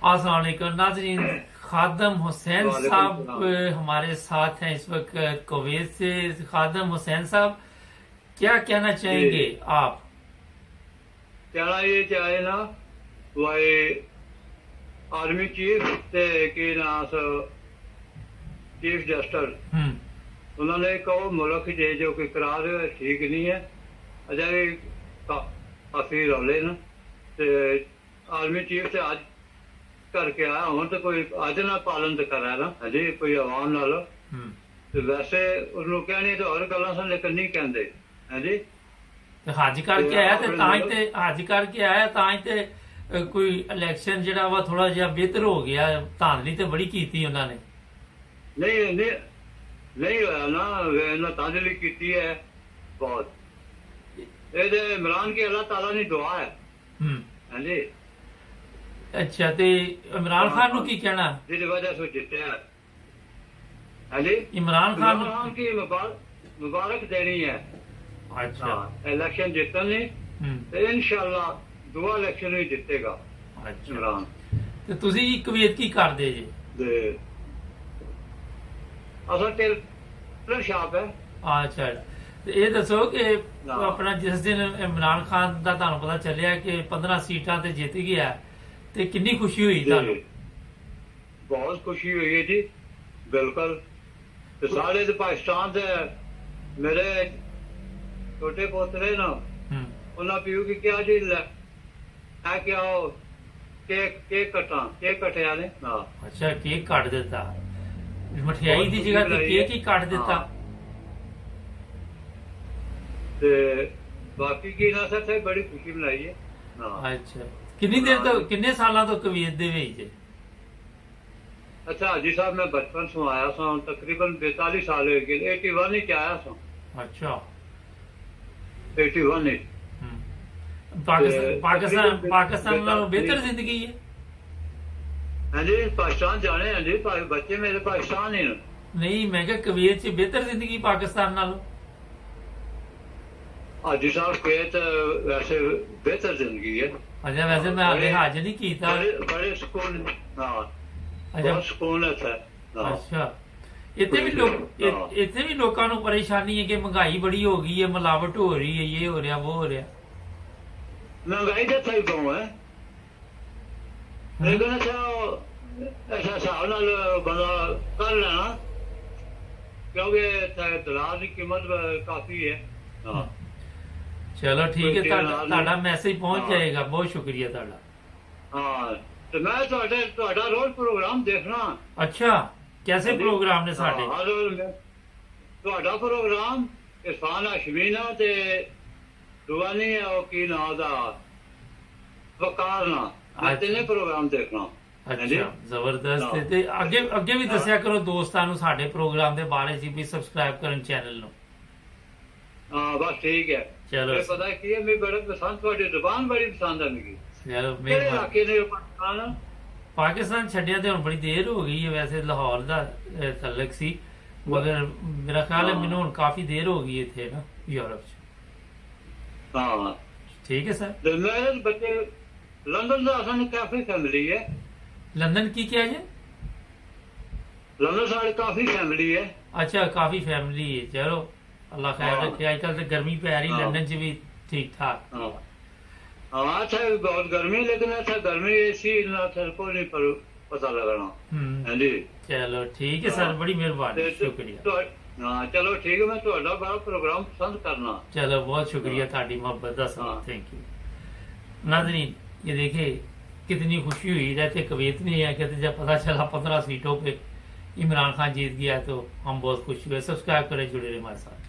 अस्सलाम वालेकुम नाज़रीन। खादम हुसैन साहब हमारे साथ हैं इस वक्त कुवैत से। खादम हुसैन साहब, क्या कहना चाहेंगे जी आप? कहना ये चाहे ना वाई आर्मी चीफ ते की ना चीफ जस्टिस हम्म। उन्होंने कहो मुल्क जे जो कोई करा रहे हो ठीक नहीं है। अजा भी काफी रौले न ते आर्मी चीफ से आज करके आया हूं तो कोई अज ना पालन तो करा ना हजे कोई आवाम नाल हम्म। ते वैसे उन्होंने कहनी तो और गल्लां सन लेकिन नहीं कहते है जी। ਤੇ ਹੱਜ ਕਰਕੇ ਆਇਆ ਤੇ ਤਾਂ ਹੀ ਤੇ ਹੱਜ ਕਰਕੇ ਆਇਆ ਤਾਂ ਹੀ ਤੇ ਕੋਈ ਇਲੈਕਸ਼ਨ ਜਿਹੜਾ ਵਾ ਥੋੜਾ ਜਿਹਾ ਬਿਹਤਰ ਹੋ ਗਿਆ। ਧਾਂਦਲੀ ਤੇ ਬੜੀ ਕੀਤੀ ਉਹਨਾਂ ਨੇ। नहीं नहीं नहीं होया ना इन्हें ताजली की है बहुत। ये इमरान की अल्लाह ताला ने दुआ है हाँ जी। ਅੱਛਾ ਤੇ ਇਮਰਾਨ ਖਾਨ ਨੂੰ ਕੀ ਕਹਿਣਾ? जिस वजह से जिते हैं हाँ जी। इमरान खान इमरान खान की मुबारक देनी है। अच्छा। इलेक्शन जीतने तो इंशाल्लाह दुआ इलेक्शन ही जीतेगा अच्छा। इमरान। ਤੇ ਤੁਸੀਂ ਜੀ ਕੁਵੈਤ ਕੀ ਕਰਦੇ ਜੀ? ते असल टेलर शॉप है। ਅੱਛਾ। ਤੇ ਇਹ ਦੱਸੋ ਕਿ ਨਾ। ਆਪਣਾ ਜਿਸ ਦਿਨ ਇਮਰਾਨ ਖਾਨ ਦਾ ਤੁਹਾਨੂੰ ਪਤਾ ਚੱਲਿਆ ਕਿ 15 ਸੀਟਾਂ ਤੇ ਜਿੱਤ ਗਿਆ ਤੇ ਕਿੰਨੀ ਖੁਸ਼ੀ ਹੋਈ ਤੁਹਾਨੂੰ? बहुत खुशी हुई है जी बिल्कुल। तो सारे तो पाकिस्तान से मेरे छोटे पोतरे ना ਹੂੰ। उन्हें पीयू की क्या जी है क्या हो केक केक कटा केक कटिया ने हाँ। ਅੱਛਾ, ਕੇਕ ਕੱਟ ਦਿੱਤਾ। ਮਠਿਆਈ ਦੀ ਜਗ੍ਹਾ ਤੇ ਕੇਕ ਹੀ ਕੱਟ ਦਿੱਤਾ। ते बाकी की ना सर से बड़ी खुशी मनाई है हाँ। ਅੱਛਾ, ਕਿੰਨੀ ਦੇਰ ਤੋਂ ਕਿੰਨੇ ਸਾਲਾਂ ਤੋਂ ਕੁਵੈਤ ਦੇ ਵਿੱਚ? अच्छा हाजी साहब मैं बचपन से आया था तकरीबन 42 साल हो गए 81 ही आया था। ਅੱਛਾ। 81 ही ਪਾਕਿਸਤਾਨ ਨਾਲੋਂ ਬਿਹਤਰ ਜ਼ਿੰਦਗੀ ਹੈ? हाँ जी पाकिस्तान जाने हैं जी बच्चे मेरे पाकिस्तान ही न। ਨਹੀਂ, ਮੈਂ ਕਿਹਾ ਕੁਵੈਤ 'ਚ ਬਿਹਤਰ ਜ਼ਿੰਦਗੀ ਪਾਕਿस्तान ਨਾਲੋਂ? हाजी साहब कुवैत वैसे बेहतर जिंदगी है। ਅੱਛਾ, ਵੈਸੇ ਮੈਂ ਹਾਲੇ ਹੱਜ ਨਹੀਂ ਕੀਤਾ। बड़े सुकून हाँ ਅੱਛਾ। बहुत सुकून है सर हाँ। ਅੱਛਾ। ਇੱਥੇ ਵੀ ਲੋਕ ਇੱਥੇ ਵੀ ਲੋਕਾਂ ਨੂੰ ਪਰੇਸ਼ਾਨੀ ਹੈ ਕਿ ਮਹਿੰਗਾਈ ਬੜੀ ਹੋ ਗਈ ਹੈ, ਮਿਲਾਵਟ ਹੋ ਰਹੀ ਹੈ, ਇਹ ਹੋ ਰਿਹਾ ਉਹ ਹੋ ਰਿਹਾ। महंगाई का सही गाँव है लेकिन अच्छा ऐसा हिसाब नाल बंदा कर लेना क्योंकि दलाल की कीमत काफी है हाँ। ਚਲੋ ਠੀਕ ਹੈ, ਕੋਈ ਤੁਹਾਡਾ ਮੈਸੇਜ ਪਹੁੰਚ ਹਾਂ। ਜਾਏਗਾ। ਬਹੁਤ ਸ਼ੁਕਰੀਆ ਤੁਹਾਡਾ। हाँ तो मैं ਤੁਹਾਡਾ रोज प्रोग्राम देखना। ਅੱਛਾ, ਕੈਸੇ ਪ੍ਰੋਗਰਾਮ ਨੇ ਸਾਡੇ? ਹਰ ਰੋਜ਼ ਤੁਹਾਡਾ ਪ੍ਰੋਗਰਾਮ ਇਰਫਾਨ ਹਾਸ਼ਮੀਨਾ ਤੇ ਦੁਆਨੀ ਉਹ ਕੀ ਨਾਂ ਦਾ ਵਕਾਰ ਨਾ ਮੈਂ ਤਿੰਨੇ ਪ੍ਰੋਗਰਾਮ ਦੇਖਣਾ। ਅੱਛਾ, ਜ਼ਬਰਦਸਤ ਹੈ। ਤੇ ਅੱਗੇ ਵੀ ਦੱਸਿਆ ਕਰੋ ਦੋਸਤਾਂ ਨੂੰ ਸਾਡੇ ਪ੍ਰੋਗਰਾਮ ਦੇ ਬਾਰੇ ਚ ਵੀ ਸਬਸਕ੍ਰਾਈਬ ਕਰਨ ਚੈਨਲ ਨੂੰ। ਹਾਂ ਬਸ ਠੀਕ ਹੈ। ਚਲੋ। ਇਹ ਪਤਾ ਕੀ ਹੈ ਮੈਨੂੰ ਬੜਾ ਪਸੰਦ ਤੁਹਾਡੀ ਜ਼ੁਬਾਨ ਬੜੀ ਪਸੰਦ ਆ ਮੈਨੂੰ। ਚਲੋ, ਕਿਹੜੇ ਮਿਹਰਬਾਨੀ। ਇਲਾਕੇ ਨੇ ਪਾਕਿਸਤਾਨ? ਪਾਕਿਸਤਾਨ ਛੱਡਿਆ ਤੇ ਹੁਣ ਬੜੀ ਦੇਰ ਹੋ ਗਈ ਹੈ। ਵੈਸੇ ਲਾਹੌਰ ਦਾ ਤਲਕ ਸੀ, ਮਗਰ ਮੇਰਾ ਖਿਆਲ ਹੈ ਮੈਨੂੰ ਹੁਣ ਕਾਫੀ ਦੇਰ ਹੋ ਗਈ ਇੱਥੇ ਨਾ ਯੂਰਪ ਚ। ਹਾਂ ਠੀਕ ਹੈ ਸਰ। ਤੇ ਮੇਰੇ ਬੱਚੇ ਲੰਡਨ ਦਾ ਸਾਨੂੰ ਕਾਫੀ ਫੈਮਿਲੀ ਹੈ। ਲੰਡਨ ਕੀ ਕਿਹਾ ਜੀ? ਲੰਡਨ ਸਾਡੇ ਕਾਫੀ ਫੈਮਿਲੀ ਹੈ। ਅੱਛਾ, ਕਾਫੀ ਫੈਮਿਲੀ ਹੈ। ਚਲੋ, ਅੱਲਾ ਖੈਰ ਹਾਂ। ਰੱਖੇ। ਅੱਜ ਕੱਲ ਤੇ ਗਰਮੀ ਪੈ ਰਹੀ ਹਾਂ। ਲੰਡਨ ਚ ਵੀ ਠੀਕ ਠਾਕ। हाँ हाँ अच्छा बहुत गर्मी लेकिन अच्छा गर्मी ऐसी ना सर को नहीं पर पता लगना हाँ जी। ਚਲੋ ਠੀਕ ਹੈ ਸਰ, ਬੜੀ ਮਿਹਰਬਾਨੀ, ਤੇ ਸ਼ੁਕਰੀਆ। हाँ चलो ठीक है मैं ਤੁਹਾਡਾ बड़ा प्रोग्राम पसंद करना। चलो, बहुत शुक्रिया ਤੁਹਾਡੀ मोहब्बत ਦਾ सवाल। हाँ। थैंक यू नाज़रीन। ये देखे कितनी खुशी हुई रहते कुवैत में है। कहते जब पता चला 15 सीटों पे इमरान खान जीत गया तो हम बहुत खुश हुए। सब्सक्राइब करें, जुड़े रहे हमारे साथ।